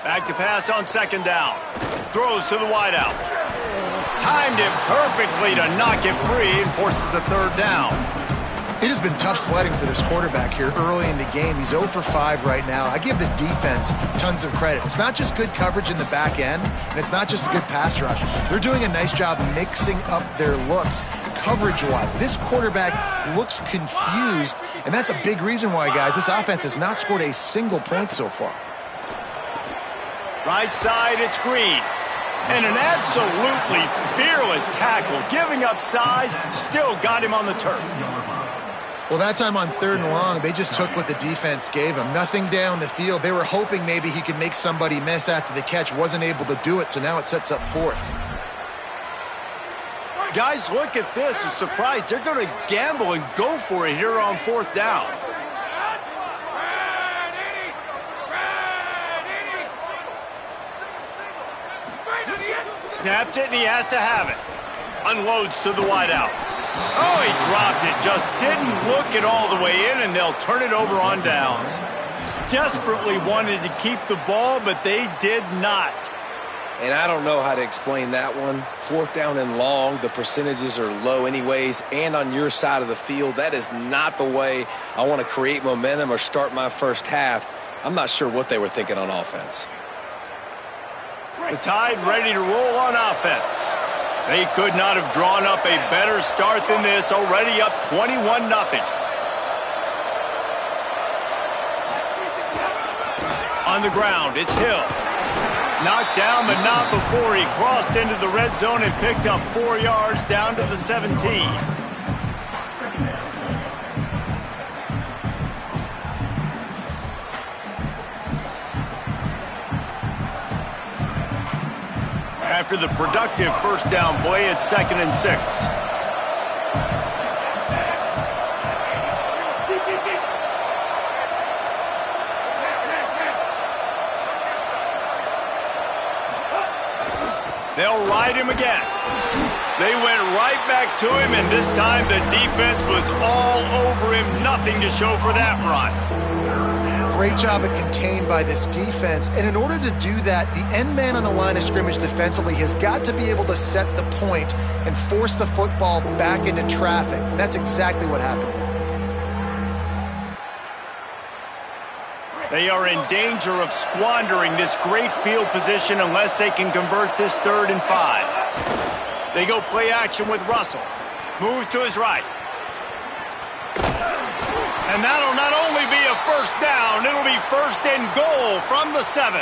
Back to pass on second down. Throws to the wideout. Timed it perfectly to knock it free and forces the third down. It has been tough sledding for this quarterback here early in the game. He's 0 for 5 right now. I give the defense tons of credit. It's not just good coverage in the back end, and it's not just a good pass rush. They're doing a nice job mixing up their looks coverage-wise. This quarterback looks confused, and that's a big reason why, guys, this offense has not scored a single point so far. Right side, it's Green. And an absolutely fearless tackle, giving up size, still got him on the turf. Well, that time on 3rd and long, they just took what the defense gave him. Nothing down the field. They were hoping maybe he could make somebody miss after the catch. Wasn't able to do it, so now it sets up 4th. Guys, look at this. I'm surprised they're going to gamble and go for it here on 4th down. Snapped it, and he has to have it. Unloads to the wideout. Oh, he dropped it. Just didn't look it all the way in, and they'll turn it over on downs. Desperately wanted to keep the ball, but they did not. And I don't know how to explain that one. 4th down and long, the percentages are low anyways, and on your side of the field, that is not the way I want to create momentum or start my first half. I'm not sure what they were thinking on offense. The Tide ready to roll on offense. They could not have drawn up a better start than this, already up 21-0. On the ground, it's Hill. Knocked down, but not before he crossed into the red zone and picked up 4 yards down to the 17. After the productive first down play, it's 2nd and 6. They'll ride him again. They went right back to him, and this time the defense was all over him. Nothing to show for that run. Great job at contained by this defense. And in order to do that, the end man on the line of scrimmage defensively has got to be able to set the point and force the football back into traffic. And that's exactly what happened. They are in danger of squandering this great field position unless they can convert this 3rd and 5. They go play action with Russell. Move to his right. And that'll not only be a first down, it'll be 1st and goal from the 7.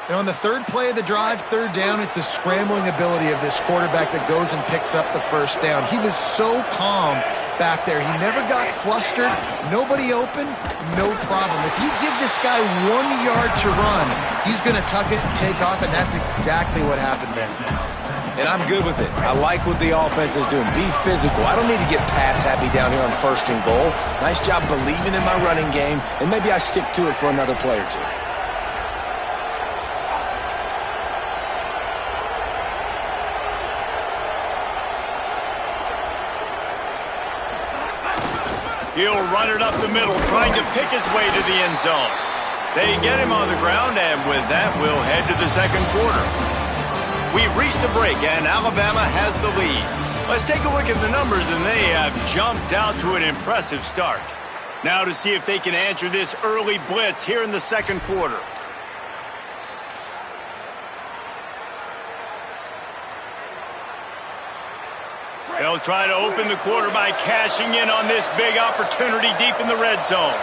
And on the 3rd play of the drive, 3rd down, it's the scrambling ability of this quarterback that goes and picks up the first down. He was so calm back there. He never got flustered. Nobody open, no problem. If you give this guy 1 yard to run, he's going to tuck it and take off, and that's exactly what happened there. And I'm good with it. I like what the offense is doing. Be physical. I don't need to get pass happy down here on 1st and goal. Nice job believing in my running game, and maybe I stick to it for another play or two. He'll run it up the middle, trying to pick his way to the end zone. They get him on the ground, and with that, we'll head to the 2nd quarter. We've reached a break, and Alabama has the lead. Let's take a look at the numbers, and they have jumped out to an impressive start. Now to see if they can answer this early blitz here in the 2nd quarter. They'll try to open the quarter by cashing in on this big opportunity deep in the red zone.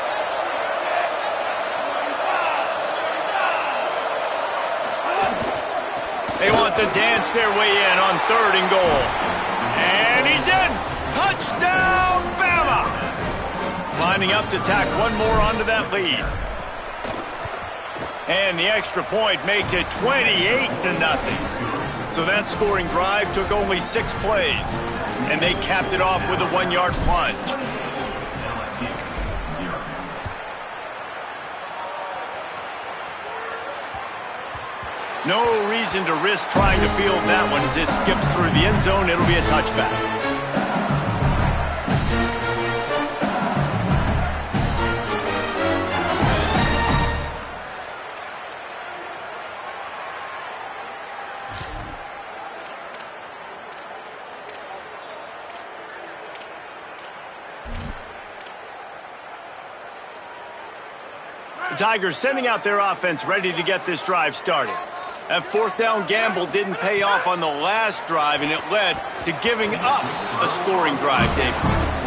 They want to dance their way in on 3rd and goal. And he's in! Touchdown, Bama! Lining up to tack one more onto that lead. And the extra point makes it 28-0. So that scoring drive took only 6 plays. And they capped it off with a 1-yard plunge. No reason to risk trying to field that one as it skips through the end zone. It'll be a touchback. The Tigers sending out their offense ready to get this drive started. That fourth down gamble didn't pay off on the last drive, and it led to giving up a scoring drive, Dave.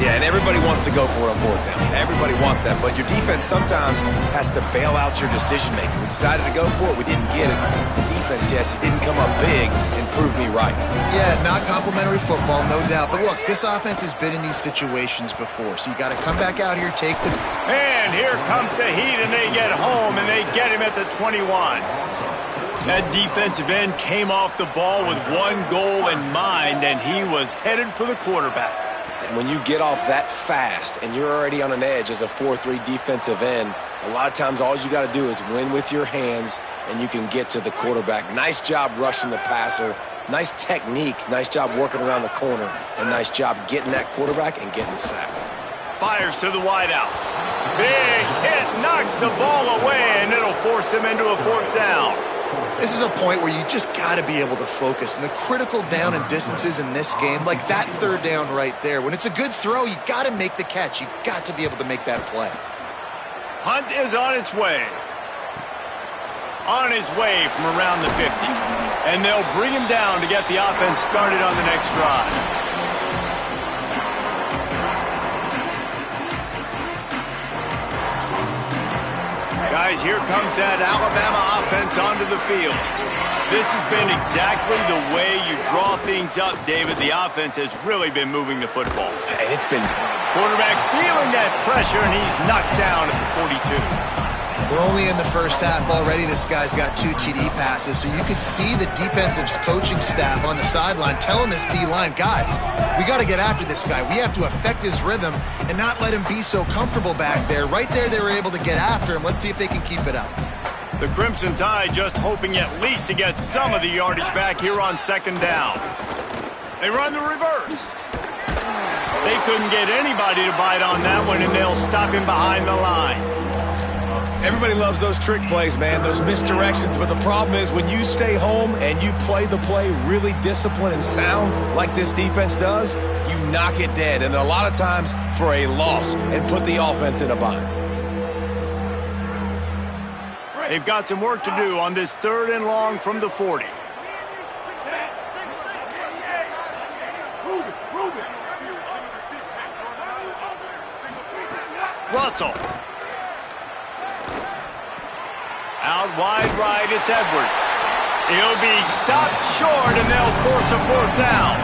Yeah, and everybody wants to go for it on fourth down. Everybody wants that, but your defense sometimes has to bail out your decision-making. We decided to go for it. We didn't get it. The defense, Jesse, didn't come up big and prove me right. Yeah, not complimentary football, no doubt. But look, this offense has been in these situations before, so you got to come back out here, take the... And here comes the heat, and they get home, and they get him at the 21. That defensive end came off the ball with one goal in mind, and he was headed for the quarterback. And when you get off that fast and you're already on an edge as a 4-3 defensive end, a lot of times all you got to do is win with your hands, and you can get to the quarterback. Nice job rushing the passer. Nice technique. Nice job working around the corner. And nice job getting that quarterback and getting the sack. Fires to the wideout. Big hit, knocks the ball away, and it'll force him into a fourth down. This is a point where you just got to be able to focus. And the critical down and distances in this game, like that third down right there, when it's a good throw, you got to make the catch. You got to be able to make that play. Hunt is on its way. On his way from around the 50. And they'll bring him down to get the offense started on the next drive. Guys, here comes that Alabama offense onto the field. This has been exactly the way you draw things up, David. The offense has really been moving the football. And it's been... Quarterback feeling that pressure, and he's knocked down at the 42. We're only in the first half already. This guy's got 2 TD passes, so you could see the defensive coaching staff on the sideline telling this D-line, guys, we got to get after this guy. We have to affect his rhythm and not let him be so comfortable back there. Right there, they were able to get after him. Let's see if they can keep it up. The Crimson Tide just hoping at least to get some of the yardage back here on second down. They run the reverse. They couldn't get anybody to bite on that one, and they'll stop him behind the line. Everybody loves those trick plays, man, those misdirections, but the problem is when you stay home and you play the play really disciplined and sound like this defense does, you knock it dead, and a lot of times for a loss, and put the offense in a bind. They've got some work to do on this 3rd and long from the 40. Russell. Out wide right, it's Edwards. He'll be stopped short, and they'll force a fourth down.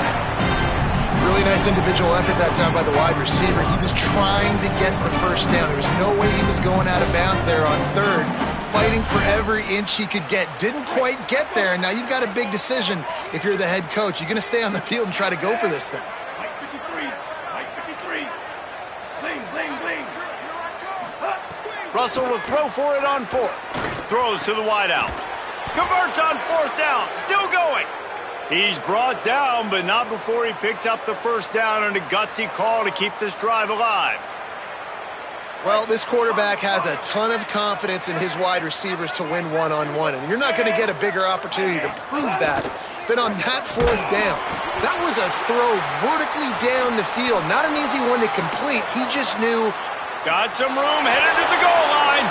Really nice individual effort that time by the wide receiver. He was trying to get the first down. There was no way he was going out of bounds there on 3rd. Fighting for every inch he could get. Didn't quite get there, and now you've got a big decision if you're the head coach. You're going to stay on the field and try to go for this thing. Mike 53. Mike 53. Bling, bling, bling. Russell will throw for it on 4th. Throws to the wideout. Converts on 4th down. Still going. He's brought down, but not before he picks up the first down and a gutsy call to keep this drive alive. Well, this quarterback has a ton of confidence in his wide receivers to win one-on-one, and you're not going to get a bigger opportunity to prove that than on that 4th down. That was a throw vertically down the field. Not an easy one to complete. He just knew... Got some room, headed to the goal line.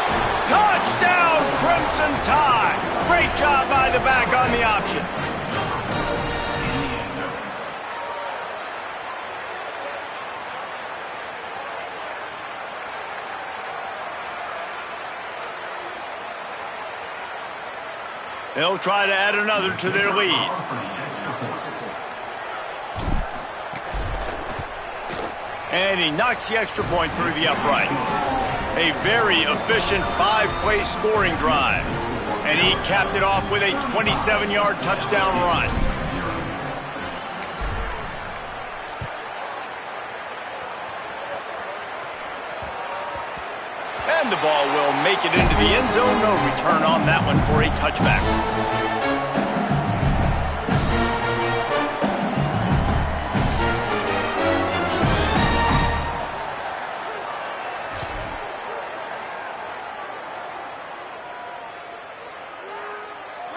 Touchdown, Crimson Tide. Great job by the back on the option. They'll try to add another to their lead. And he knocks the extra point through the uprights. A very efficient 5-play scoring drive. And he capped it off with a 27-yard touchdown run. And the ball will make it into the end zone. No return on that one for a touchback.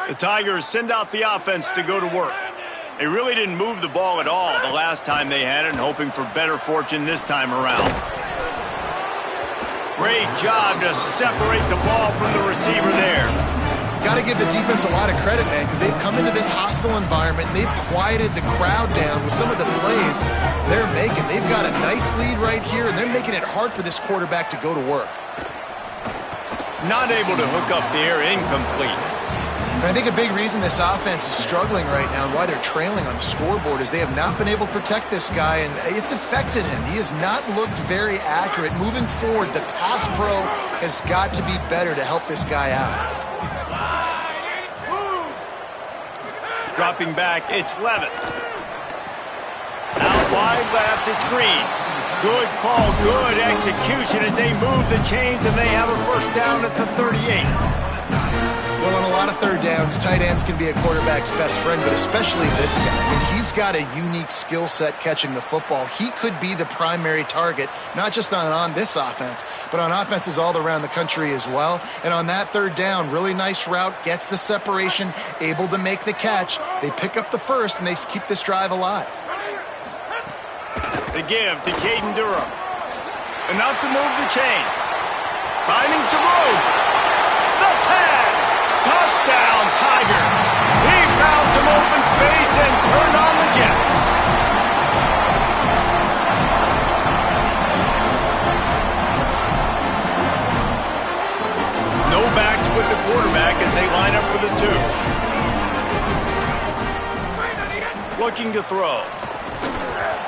The Tigers send out the offense to go to work. They really didn't move the ball at all the last time they had it, and hoping for better fortune this time around. Great job to separate the ball from the receiver there. Got to give the defense a lot of credit, man, because they've come into this hostile environment and they've quieted the crowd down with some of the plays they're making. They've got a nice lead right here, and they're making it hard for this quarterback to go to work. Not able to hook up there, incomplete. And I think a big reason this offense is struggling right now and why they're trailing on the scoreboard is they have not been able to protect this guy, and it's affected him. He has not looked very accurate. Moving forward, the pass pro has got to be better to help this guy out. Dropping back, it's Levitt. Out wide left, it's Green. Good call, good execution as they move the chains, and they have a first down at the 38. Well, on a lot of third downs, tight ends can be a quarterback's best friend, but especially this guy. I mean, he's got a unique skill set catching the football. He could be the primary target, not just on this offense, but on offenses all around the country as well. And on that third down, really nice route, gets the separation, able to make the catch. They pick up the first, and they keep this drive alive. The give to Caden Durham. Enough to move the chains. Finding some room. The tag. Touchdown, Tigers. He found some open space and turned on the Jets. No backs with the quarterback as they line up for the 2. Looking to throw.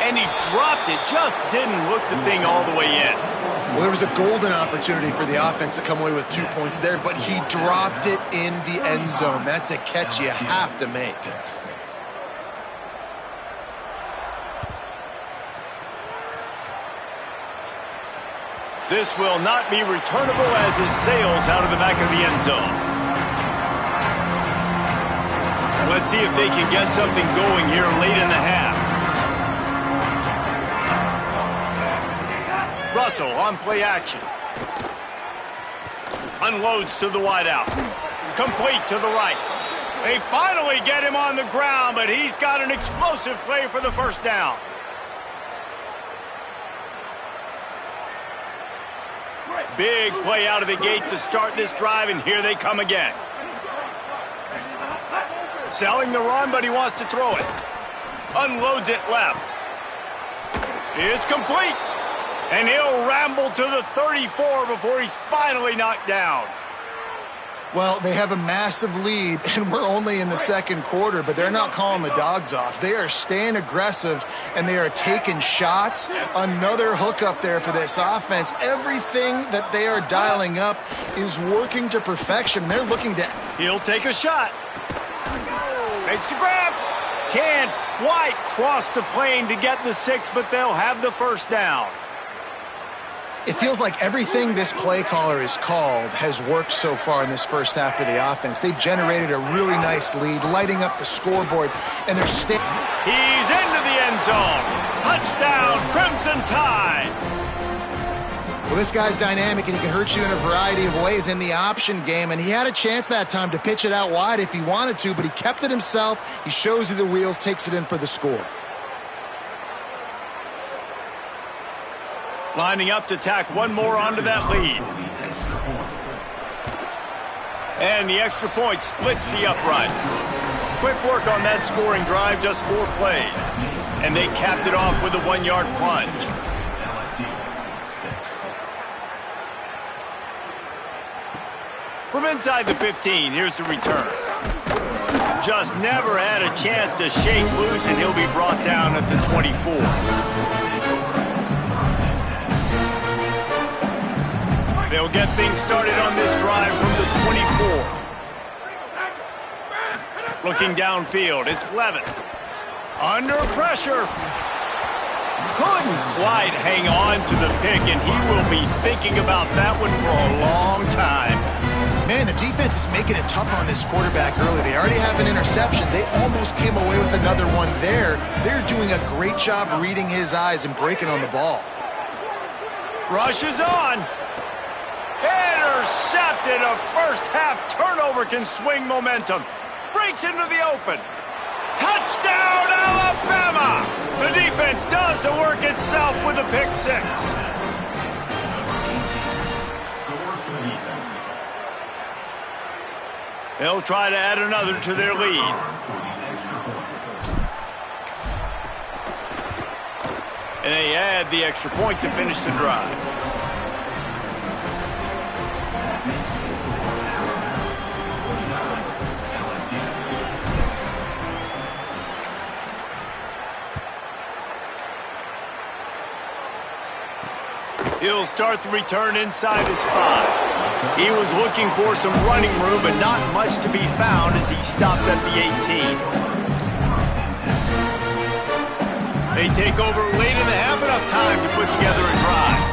And he dropped it, just didn't look the thing all the way in. Well, there was a golden opportunity for the offense to come away with 2 points there, but he dropped it in the end zone. That's a catch you have to make. This will not be returnable as it sails out of the back of the end zone. Let's see if they can get something going here late in the half. Russell on play action. Unloads to the wideout. Complete to the right. They finally get him on the ground, but he's got an explosive play for the first down. Big play out of the gate to start this drive, and here they come again. Selling the run, but he wants to throw it. Unloads it left. It's complete. And he'll ramble to the 34 before he's finally knocked down. Well, they have a massive lead, and we're only in the second quarter, but they're not calling the dogs off. They are staying aggressive, and they are taking shots. Another hookup there for this offense. Everything that they are dialing up is working to perfection. They're looking to... He'll take a shot. Makes the grab. Can't quite cross the plane to get the 6, but they'll have the first down. It feels like everything this play caller has called has worked so far in this first half for the offense. They've generated a really nice lead, lighting up the scoreboard, and they're staying. He's into the end zone. Touchdown, Crimson Tide. Well, this guy's dynamic, and he can hurt you in a variety of ways in the option game, and he had a chance that time to pitch it out wide if he wanted to, but he kept it himself. He shows you the wheels, takes it in for the score. Lining up to tack one more onto that lead. And the extra point splits the uprights. Quick work on that scoring drive, just 4 plays. And they capped it off with a 1-yard plunge. From inside the 15, here's the return. Just never had a chance to shake loose, and he'll be brought down at the 24. They'll get things started on this drive from the 24. Looking downfield, it's Levitt. Under pressure. Couldn't quite hang on to the pick, and he will be thinking about that one for a long time. Man, the defense is making it tough on this quarterback early. They already have an interception. They almost came away with another one there. They're doing a great job reading his eyes and breaking on the ball. Rush is on. Intercepted. A first-half turnover can swing momentum. Breaks into the open. Touchdown, Alabama! The defense does the work itself with a pick 6. They'll try to add another to their lead. And they add the extra point to finish the drive. He'll start the return inside his 5. He was looking for some running room, but not much to be found as he stopped at the 18. They take over late in the half, enough time to put together a drive.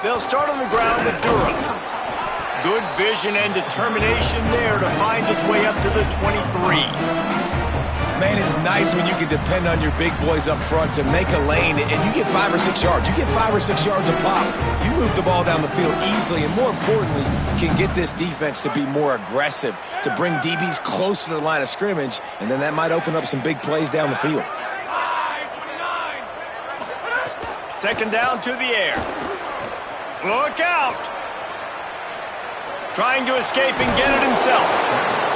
They'll start on the ground with Durham. Good vision and determination there to find his way up to the 23. Man, it's nice when you can depend on your big boys up front to make a lane and you get 5 or 6 yards. You get 5 or 6 yards a pop. You move the ball down the field easily and, more importantly, can get this defense to be more aggressive, to bring DBs close to the line of scrimmage, and then that might open up some big plays down the field. Second down to the air. Look out! Trying to escape and get it himself.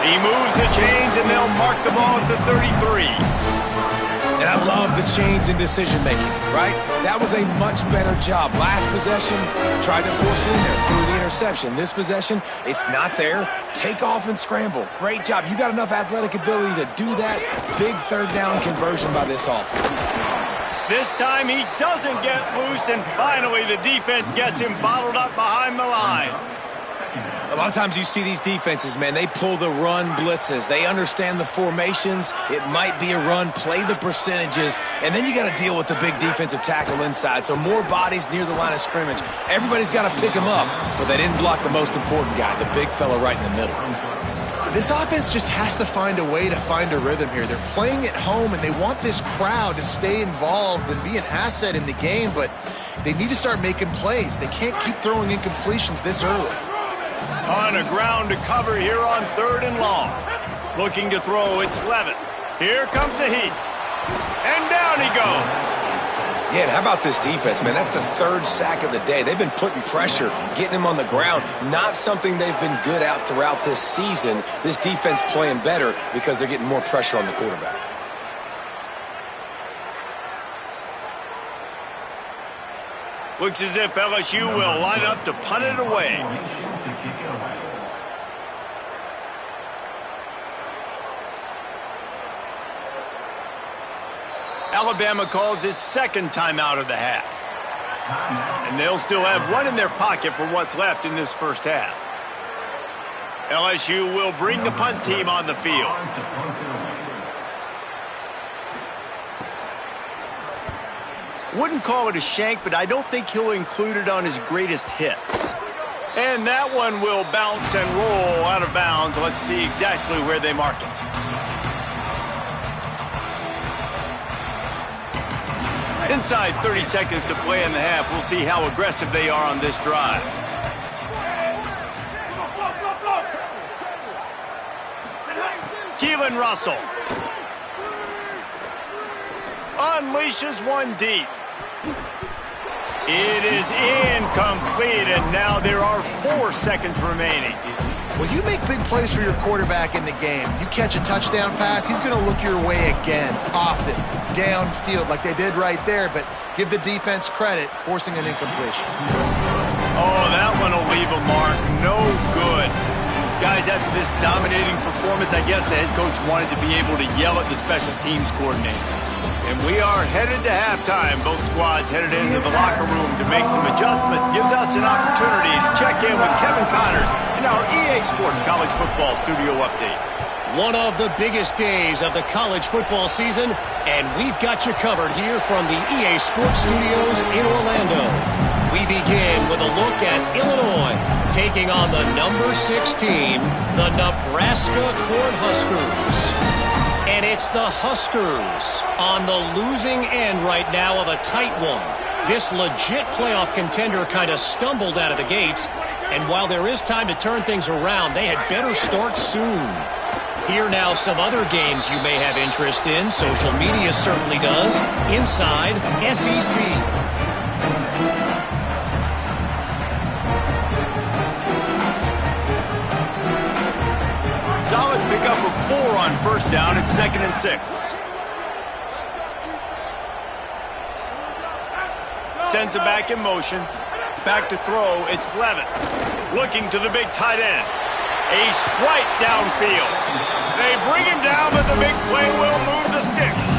He moves the chains, and they'll mark the ball at the 33. And I love the change in decision-making, right? That was a much better job. Last possession, tried to force it in there, threw the interception. This possession, it's not there. Take off and scramble. Great job. You got enough athletic ability to do that. Big third down conversion by this offense. This time he doesn't get loose, and finally the defense gets him bottled up behind the line. A lot of times you see these defenses, man, they pull the run blitzes. They understand the formations. It might be a run, play the percentages, and then you got to deal with the big defensive tackle inside. So more bodies near the line of scrimmage. Everybody's got to pick him up, but they didn't block the most important guy, the big fella right in the middle. This offense just has to find a way to find a rhythm here. They're playing at home, and they want this crowd to stay involved and be an asset in the game, but they need to start making plays. They can't keep throwing incompletions this early. On the ground to cover here on 3rd and long. Looking to throw, it's Levitt. Here comes the heat. And down he goes. Yeah, and how about this defense, man? That's the 3rd sack of the day. They've been putting pressure, getting him on the ground. Not something they've been good at throughout this season. This defense playing better because they're getting more pressure on the quarterback. Looks as if LSU will line up to punt it away. Alabama calls its 2nd timeout of the half. And they'll still have one in their pocket for what's left in this first half. LSU will bring the punt team on the field. Wouldn't call it a shank, but I don't think he'll include it on his greatest hits. And that one will bounce and roll out of bounds. Let's see exactly where they mark it. Inside 30 seconds to play in the half. We'll see how aggressive they are on this drive. Keelan Russell unleashes one deep. It is incomplete, and now there are 4 seconds remaining. Well, you make big plays for your quarterback in the game. You catch a touchdown pass, he's going to look your way again, often, downfield like they did right there, but give the defense credit, forcing an incompletion. Oh, that one will leave a mark. No good. Guys, after this dominating performance, I guess the head coach wanted to be able to yell at the special teams coordinator. And we are headed to halftime. Both squads headed into the locker room to make some adjustments. Gives us an opportunity to check in with Kevin Connors in our EA Sports College Football Studio Update. One of the biggest days of the college football season, and we've got you covered here from the EA Sports Studios in Orlando. We begin with a look at Illinois taking on the number 6 team, the Nebraska Cornhuskers. And it's the Huskers on the losing end right now of a tight one. This legit playoff contender kind of stumbled out of the gates, and while there is time to turn things around, they had better start soon. Here now some other games you may have interest in. Social media certainly does. Inside SEC. first down. It's 2nd and 6. Sends it back in motion. Back to throw. It's Levitt. Looking to the big tight end. A strike downfield. They bring him down, but the big play will move the sticks.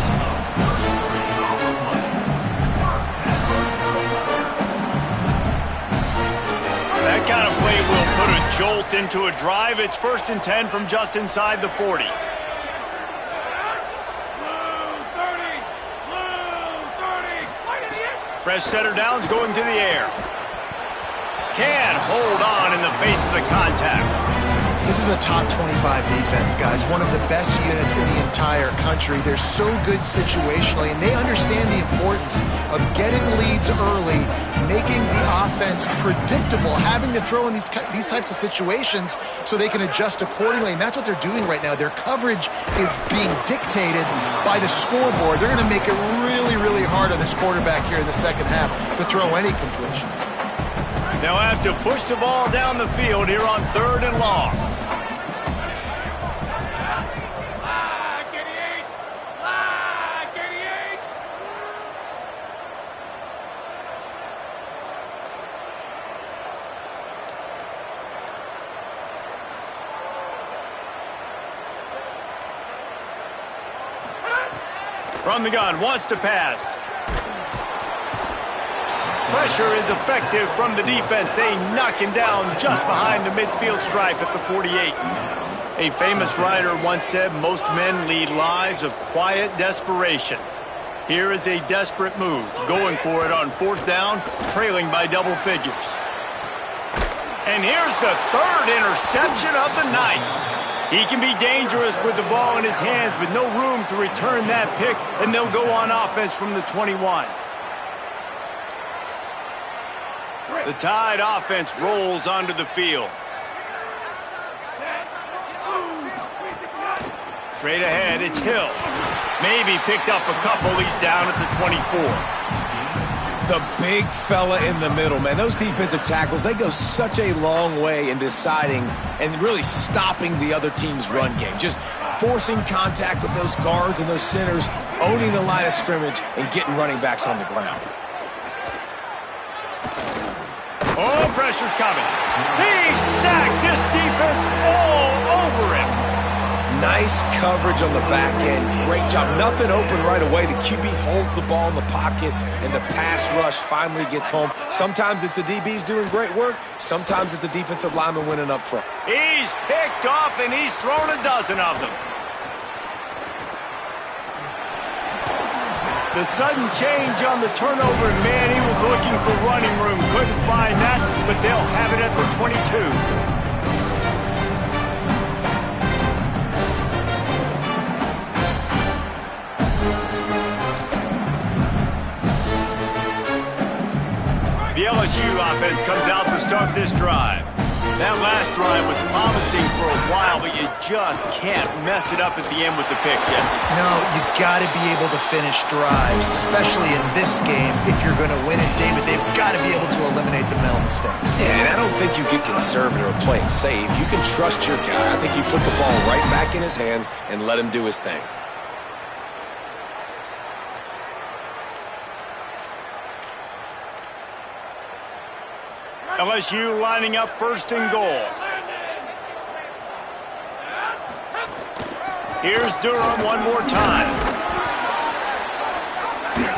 That kind of play will put a jolt into a drive. It's 1st and 10 from just inside the 40. Fresh setter downs going to the air. Can hold on in the face of the contact. This is a top 25 defense, guys. One of the best units in the entire country. They're so good situationally, and they understand the importance of getting leads early, making the offense predictable, having to throw in these types of situations so they can adjust accordingly, and that's what they're doing right now. Their coverage is being dictated by the scoreboard. They're going to make it really, really hard on this quarterback here in the second half to throw any completions. They'll have to push the ball down the field here on 3rd and long. From the gun, wants to pass. Pressure is effective from the defense. They knock him down just behind the midfield stripe at the 48. A famous writer once said, most men lead lives of quiet desperation. Here is a desperate move, going for it on 4th down, trailing by double figures. And here's the 3rd interception of the night. He can be dangerous with the ball in his hands, but no room to return that pick, and they'll go on offense from the 21. The Tide offense rolls onto the field. Straight ahead, it's Hill. Maybe picked up a couple. He's down at the 24. The big fella in the middle, man. Those defensive tackles, they go such a long way in deciding and really stopping the other team's run game. Just forcing contact with those guards and those centers, owning the line of scrimmage, and getting running backs on the ground. Oh, pressure's coming. He sacked this defense all over him. Nice coverage on the back end. Great job. Nothing open right away. The QB holds the ball in the pocket, and the pass rush finally gets home. Sometimes it's the DBs doing great work. Sometimes it's the defensive lineman winning up front. He's picked off, and he's thrown a dozen of them. The sudden change on the turnover, man, he was looking for running room. Couldn't find that, but they'll have it at the 22. The LSU offense comes out to start this drive. That last drive was promising for a while, but you just can't mess it up at the end with the pick, Jesse. No, you got to be able to finish drives, especially in this game. If you're going to win it, David, they've got to be able to eliminate the mental mistakes. Yeah, and I don't think you get conservative or play it safe. You can trust your guy. I think you put the ball right back in his hands and let him do his thing. LSU lining up 1st and goal. Here's Durham one more time.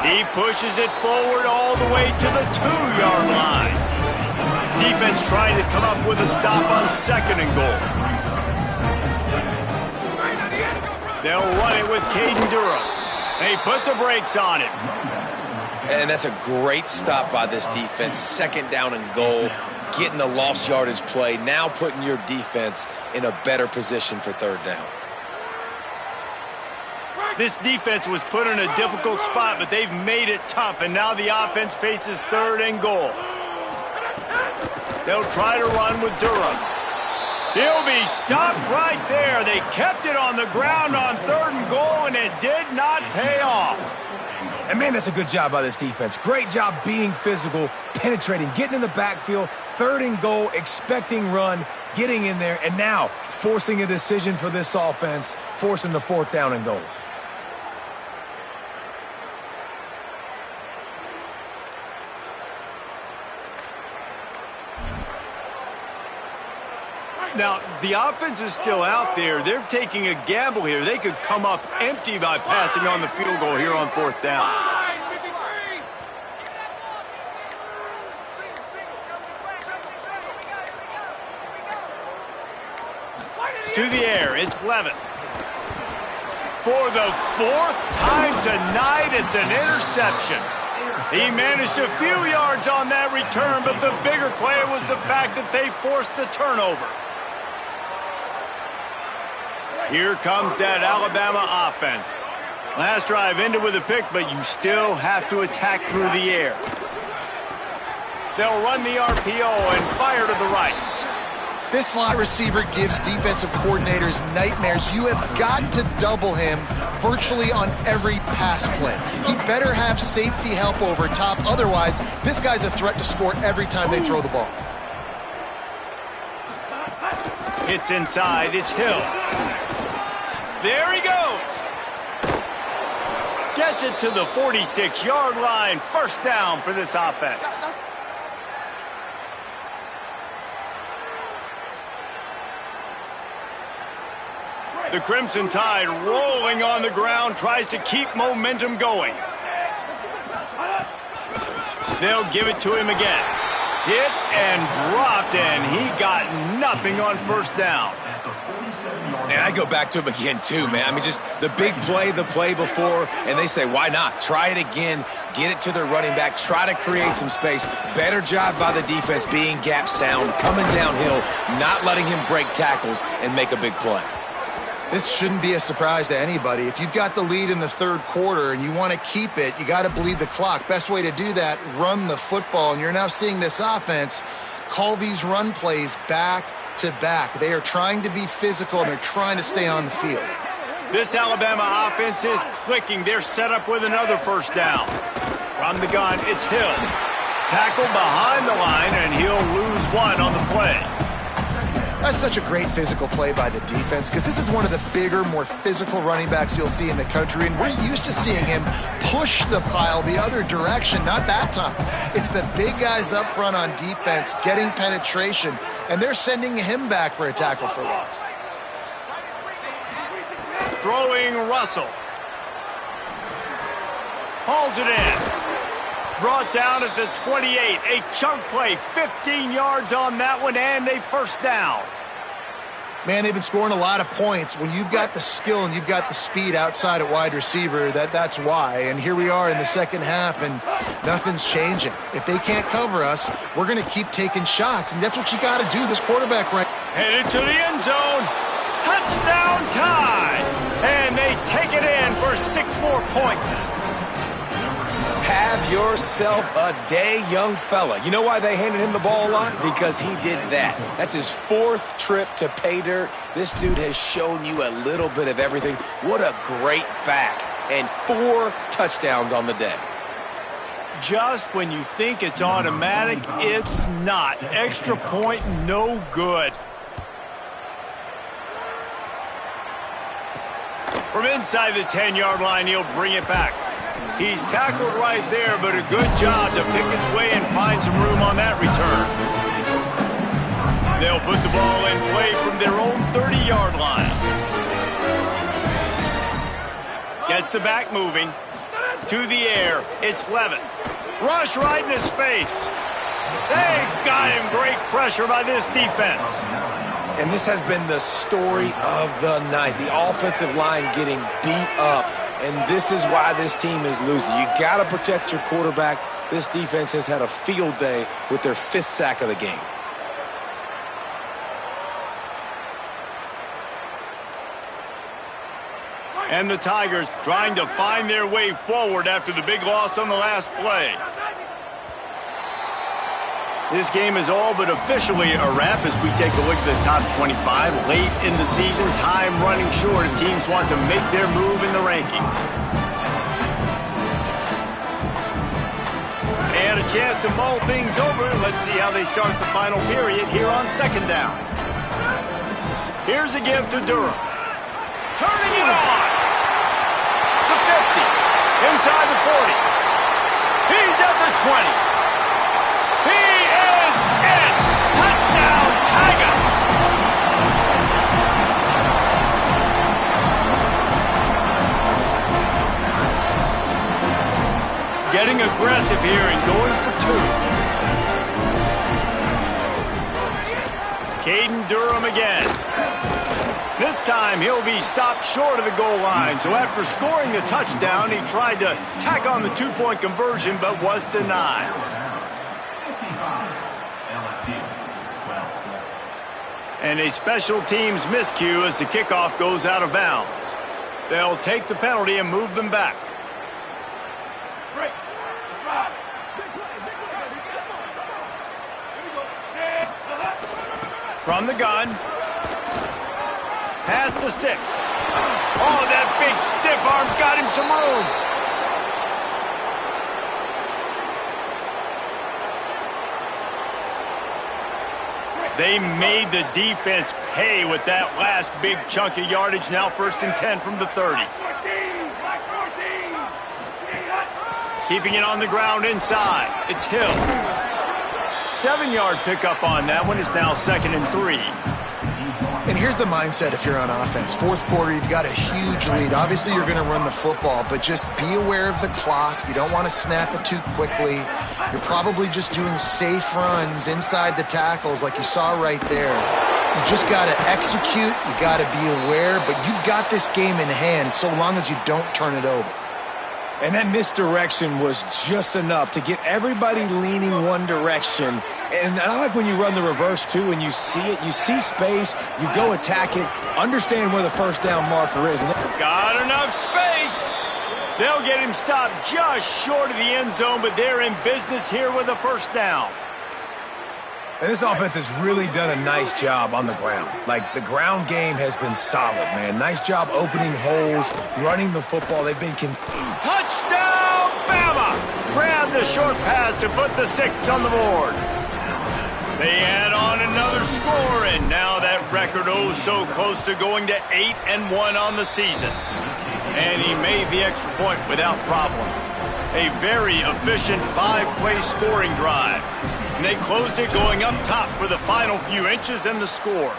He pushes it forward all the way to the 2-yard line. Defense trying to come up with a stop on 2nd and goal. They'll run it with Caden Durham. They put the brakes on him. And that's a great stop by this defense. 2nd down and goal, getting the lost yardage play, now putting your defense in a better position for 3rd down. This defense was put in a difficult spot, but they've made it tough, and now the offense faces 3rd and goal. They'll try to run with Durham. He'll be stopped right there. They kept it on the ground on 3rd and goal, and it did not pay off. And, man, that's a good job by this defense. Great job being physical, penetrating, getting in the backfield, 3rd and goal, expecting run, getting in there, and now forcing a decision for this offense, forcing the 4th down and goal. Now, the offense is still out there. They're taking a gamble here. They could come up empty by passing on the field goal here on 4th down. To the air, it's Levitt. For the 4th time tonight, it's an interception. He managed a few yards on that return, but the bigger play was the fact that they forced the turnover. Here comes that Alabama offense. Last drive ended with a pick, but you still have to attack through the air. They'll run the RPO and fire to the right. This slot receiver gives defensive coordinators nightmares. You have got to double him virtually on every pass play. He better have safety help over top. Otherwise, this guy's a threat to score every time they throw the ball. Hits inside. It's Hill. There he goes. Gets it to the 46-yard line. 1st down for this offense. The Crimson Tide rolling on the ground, tries to keep momentum going. They'll give it to him again. Hit and dropped, and he got nothing on 1st down. And I go back to him again, too, man. I mean, just the big play, the play before, and they say, why not? Try it again, get it to their running back, try to create some space. Better job by the defense being gap sound, coming downhill, not letting him break tackles and make a big play. This shouldn't be a surprise to anybody. If you've got the lead in the 3rd quarter and you want to keep it, you got to bleed the clock. Best way to do that, run the football. And you're now seeing this offense call these run plays back to back. They are trying to be physical, and they're trying to stay on the field. This Alabama offense is clicking. They're set up with another 1st down. From the gun, it's Hill. Tackled behind the line, and he'll lose 1 on the play. That's such a great physical play by the defense, because this is one of the bigger, more physical running backs you'll see in the country, and we're used to seeing him push the pile the other direction. Not that time. It's the big guys up front on defense getting penetration, and they're sending him back for a tackle for loss. Throwing Russell. Hauls it in. Brought down at the 28. A chunk play, 15 yards on that one, and a 1st down. Man, they've been scoring a lot of points. When you've got the skill and you've got the speed outside at wide receiver, that's why. And here we are in the 2nd half, and nothing's changing. If they can't cover us, we're going to keep taking shots, and that's what you got to do. This quarterback right headed to the end zone. Touchdown Tide. And they take it in for 6 more points. Have yourself a day, young fella. You know why they handed him the ball a lot? Because he did that. That's his 4th trip to pay dirt. This dude has shown you a little bit of everything. What a great back. And 4 touchdowns on the day. Just when you think it's automatic, it's not. Extra point, no good. From inside the 10-yard line, he'll bring it back. He's tackled right there, but a good job to pick his way and find some room on that return. They'll put the ball in play from their own 30-yard line. Gets the back moving. To the air, it's Levitt. Rush right in his face. They got him. Great pressure by this defense. And this has been the story of the night. The offensive line getting beat up. And this is why this team is losing. You got to protect your quarterback. This defense has had a field day with their 5th sack of the game. And the Tigers trying to find their way forward after the big loss on the last play. This game is all but officially a wrap as we take a look at the top 25. Late in the season, time running short, and teams want to make their move in the rankings. a chance to mull things over. Let's see how they start the final period here on second down. Here's a give to Durham. Turning it on. The 50. Inside the 40. He's at the 20. He is in. Touchdown, Tigers. Getting aggressive here and going for two. Caden Durham again. This time he'll be stopped short of the goal line. So after scoring the touchdown, he tried to tack on the two-point conversion but was denied. And a special teams miscue as the kickoff goes out of bounds. They'll take the penalty and move them back. From the gun. Pass to Six. Oh, that big stiff arm got him some room. They made the defense pay with that last big chunk of yardage. Now 1st and 10 from the 30. Keeping it on the ground inside. It's Hill. 7-yard pickup on that one. Is now 2nd and 3. And here's the mindset if you're on offense. Fourth quarter, you've got a huge lead. Obviously, you're going to run the football, but just be aware of the clock. You don't want to snap it too quickly. You're probably just doing safe runs inside the tackles like you saw right there. You just got to execute. You got to be aware, but you've got this game in hand so long as you don't turn it over. And that misdirection was just enough to get everybody leaning one direction. And I like when you run the reverse, too, and you see it. You see space. You go attack it. Understand where the first down marker is. Got enough space. They'll get him stopped just short of the end zone, but they're in business here with a first down. And this offense has really done a nice job on the ground. Like, the ground game has been solid, man. Nice job opening holes, running the football. They've been... Touchdown, Bama! Grab the short pass to put the 6 on the board. They add on another score, and now that record so close to going to 8-1 on the season. And he made the extra point without problem. A very efficient 5-play scoring drive. And they closed it going up top for the final few inches and the score.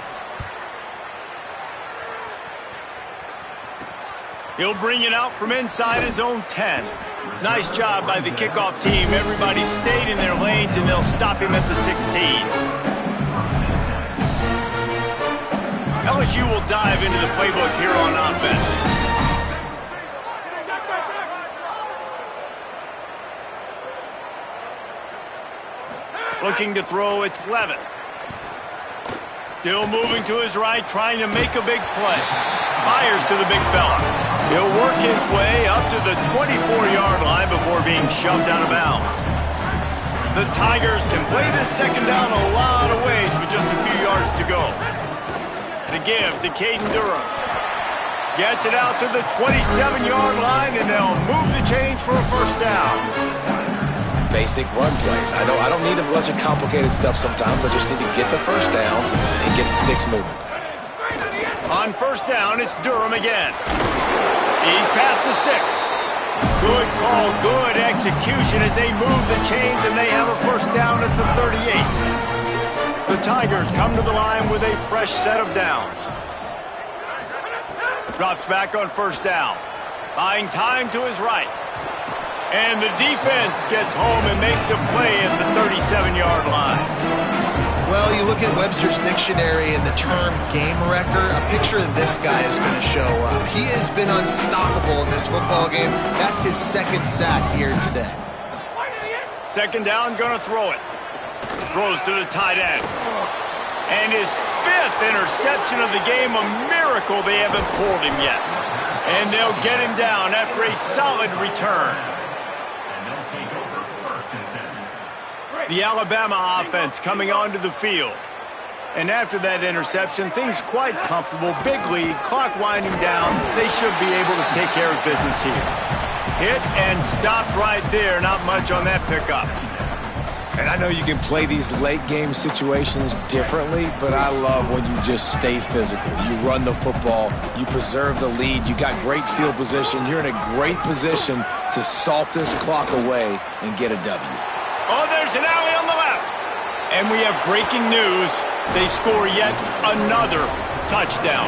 He'll bring it out from inside his own 10. Nice job by the kickoff team. Everybody stayed in their lanes, and they'll stop him at the 16. LSU will dive into the playbook here on offense. Looking to throw, it's Levitt. Still moving to his right, trying to make a big play. Fires to the big fella. He'll work his way up to the 24-yard line before being shoved out of bounds. The Tigers can play this second down a lot of ways with just a few yards to go. The give to Caden Durham. Gets it out to the 27-yard line, and they'll move the chains for a first down. Basic run plays. I don't need a bunch of complicated stuff sometimes. I just need to get the first down and get the sticks moving. On first down, it's Durham again. He's past the sticks. Good call, good execution as they move the chains, and they have a first down at the 38. The Tigers come to the line with a fresh set of downs. Drops back on first down. Buying time to his right. And the defense gets home and makes a play at the 37-yard line. Well, you look at Webster's dictionary and the term game wrecker, a picture of this guy is going to show up. He has been unstoppable in this football game. That's his 2nd sack here today. Second down, going to throw it. Throws to the tight end. And his 5th interception of the game, a miracle they haven't pulled him yet. And they'll get him down after a solid return. The Alabama offense coming onto the field. And after that interception, things quite comfortable. Big lead, clock winding down. They should be able to take care of business here. Hit and stopped right there. Not much on that pickup. And I know you can play these late game situations differently, but I love when you just stay physical. You run the football, you preserve the lead, you got great field position. You're in a great position to salt this clock away and get a W. Oh, there's an alley on the left. And we have breaking news. They score yet another touchdown.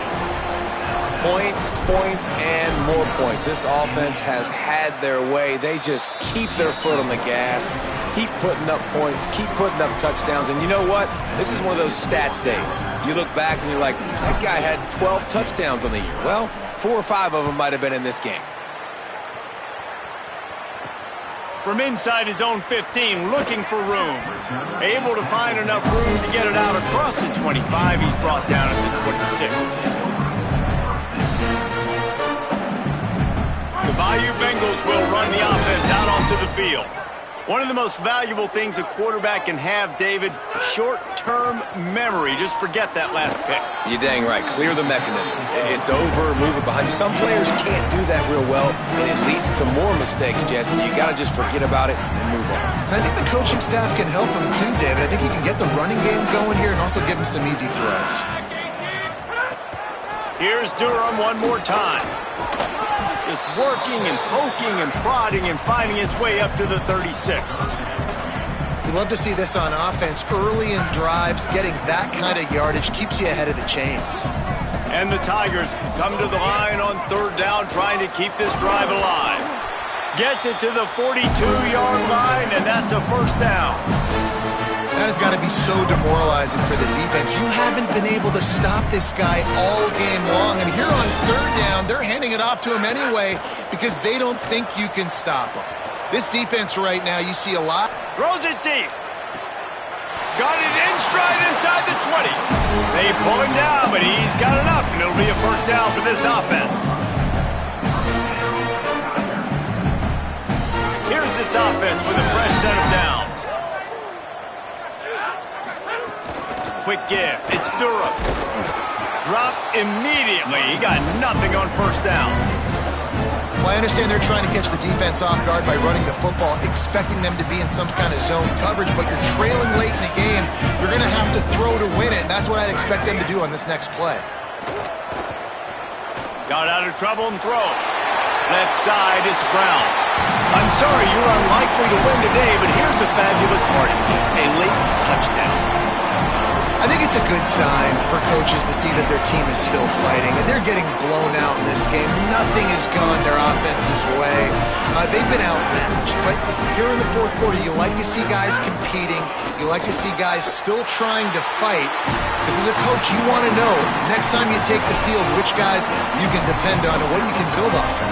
Points, points, and more points. This offense has had their way. They just keep their foot on the gas, keep putting up points, keep putting up touchdowns. And you know what? This is one of those stats days. You look back and you're like, that guy had 12 touchdowns on the year. Well, 4 or 5 of them might have been in this game. From inside his own 15, looking for room. Able to find enough room to get it out across the 25. He's brought down at the 26. The Bayou Bengals will run the offense out onto the field. One of the most valuable things a quarterback can have, David, short-term memory. Just forget that last pick. You're dang right. Clear the mechanism. It's over, move it behind you. Some players can't do that real well, and it leads to more mistakes, Jesse. You got to just forget about it and move on. And I think the coaching staff can help him too, David. I think you can get the running game going here and also give him some easy throws. Here's Durham one more time. Just working and poking and prodding and finding his way up to the 36. We love to see this on offense. Early in drives, getting that kind of yardage keeps you ahead of the chains. And the Tigers come to the line on 3rd down, trying to keep this drive alive. Gets it to the 42-yard line, and that's a 1st down. That has got to be so demoralizing for the defense. You haven't been able to stop this guy all game long. And here on 3rd down, they're handing it off to him anyway because they don't think you can stop him. This defense right now, you see a lot. Throws it deep. Got it in stride inside the 20. They pull him down, but he's got enough, and it'll be a 1st down for this offense. Here's this offense with a fresh set of downs. Quick give. It's Durham. Dropped immediately. He got nothing on 1st down. Well, I understand they're trying to catch the defense off guard by running the football, expecting them to be in some kind of zone coverage, but you're trailing late in the game. You're going to have to throw to win it, and that's what I'd expect them to do on this next play. Got out of trouble and throws. Left side, it's Brown. I'm sorry you're unlikely to win today, but here's a fabulous party gift, a late touchdown. I think it's a good sign for coaches to see that their team is still fighting, and they're getting blown out in this game. Nothing has gone their offense's way. They've been outmatched, but here in the 4th quarter, you like to see guys competing. You like to see guys still trying to fight. Because as a coach, you want to know, next time you take the field, which guys you can depend on and what you can build off of.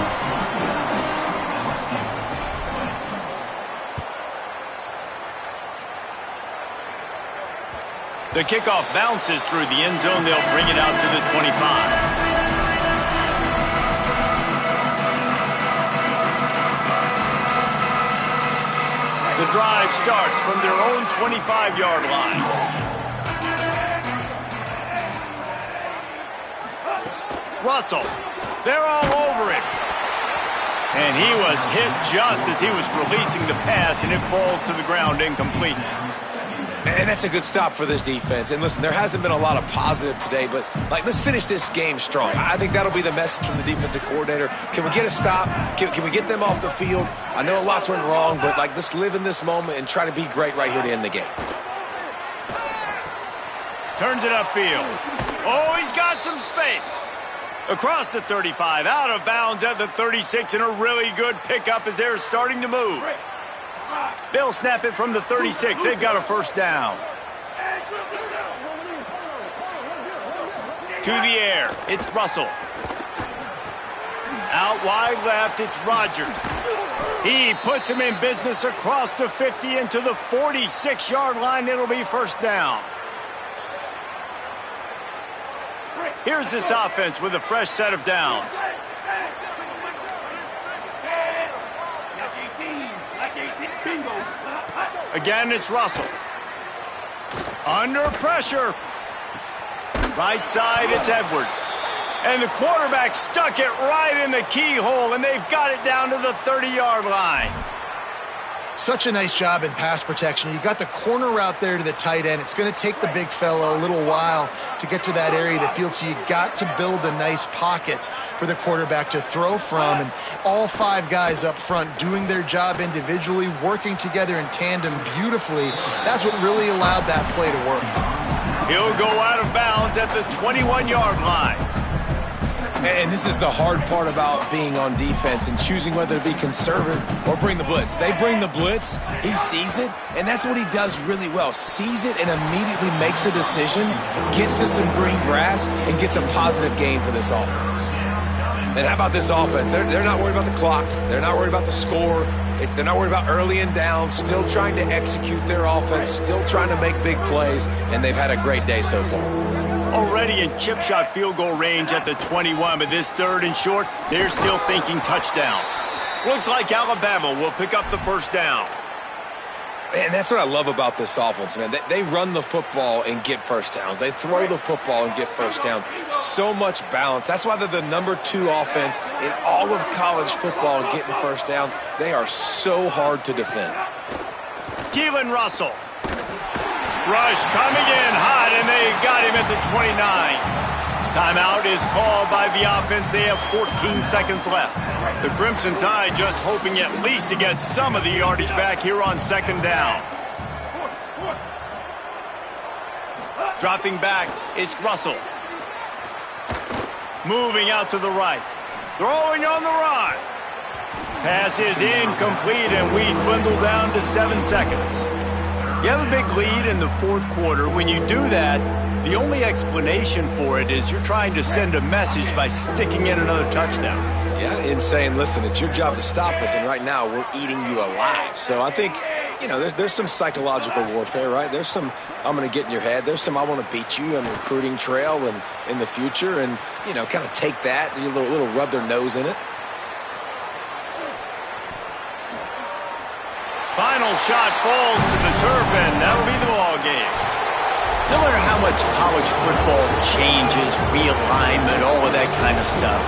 The kickoff bounces through the end zone. They'll bring it out to the 25. The drive starts from their own 25-yard line. Russell, they're all over him. And he was hit just as he was releasing the pass, and it falls to the ground incomplete. And that's a good stop for this defense. And listen, there hasn't been a lot of positive today, but let's finish this game strong. I think that'll be the message from the defensive coordinator. Can we get a stop? Can we get them off the field? I know lots went wrong, but let's live in this moment and try to be great right here to end the game. Turns it upfield. Oh, he's got some space. Across the 35, out of bounds at the 36, and a really good pickup as they're starting to move. They'll snap it from the 36. They've got a 1st down. To the air, it's Russell. Out wide left, it's Rodgers. He puts him in business across the 50 into the 46-yard line. It'll be 1st down. Here's this offense with a fresh set of downs. Again, it's Russell. Under pressure. Right side, it's Edwards. And the quarterback stuck it right in the keyhole, and they've got it down to the 30-yard line. Such a nice job in pass protection. You got the corner route there to the tight end. It's going to take the big fella a little while to get to that area of the field, so you got to build a nice pocket for the quarterback to throw from. And all 5 guys up front doing their job individually, working together in tandem beautifully. That's what really allowed that play to work. He'll go out of bounds at the 21-yard line. And this is the hard part about being on defense and choosing whether to be conservative or bring the blitz. They bring the blitz, he sees it, and that's what he does really well. Sees it and immediately makes a decision, gets to some green grass, and gets a positive gain for this offense. And how about this offense? They're not worried about the clock. They're not worried about the score. They're not worried about early and down, still trying to execute their offense, still trying to make big plays, and they've had a great day so far. Already in chip shot field goal range at the 21, but this 3rd and short, they're still thinking touchdown. Looks like Alabama will pick up the first down. And that's what I love about this offense, man. They run the football and get first downs. They throw the football and get first downs. So much balance. That's why they're the number 2 offense in all of college football getting first downs. They are so hard to defend. Keelan Russell. Rush coming in hot, and they got him at the 29. Timeout is called by the offense. They have 14 seconds left. The Crimson Tide just hoping at least to get some of the yardage back here on 2nd down. Dropping back, it's Russell. Moving out to the right. Throwing on the run. Pass is incomplete, and we dwindle down to 7 seconds. You have a big lead in the 4th quarter. When you do that, the only explanation for it is you're trying to send a message by sticking in another touchdown. Yeah, and saying, listen, it's your job to stop us, and right now we're eating you alive. So I think, you know, there's some psychological warfare, right? There's some, I'm going to get in your head. There's some, I want to beat you on the recruiting trail and in the future, and, you know, kind of take that, and a little rub their nose in it. Final shot falls to the turf, and that'll be the ball game. No matter how much college football changes, realignment, all of that kind of stuff,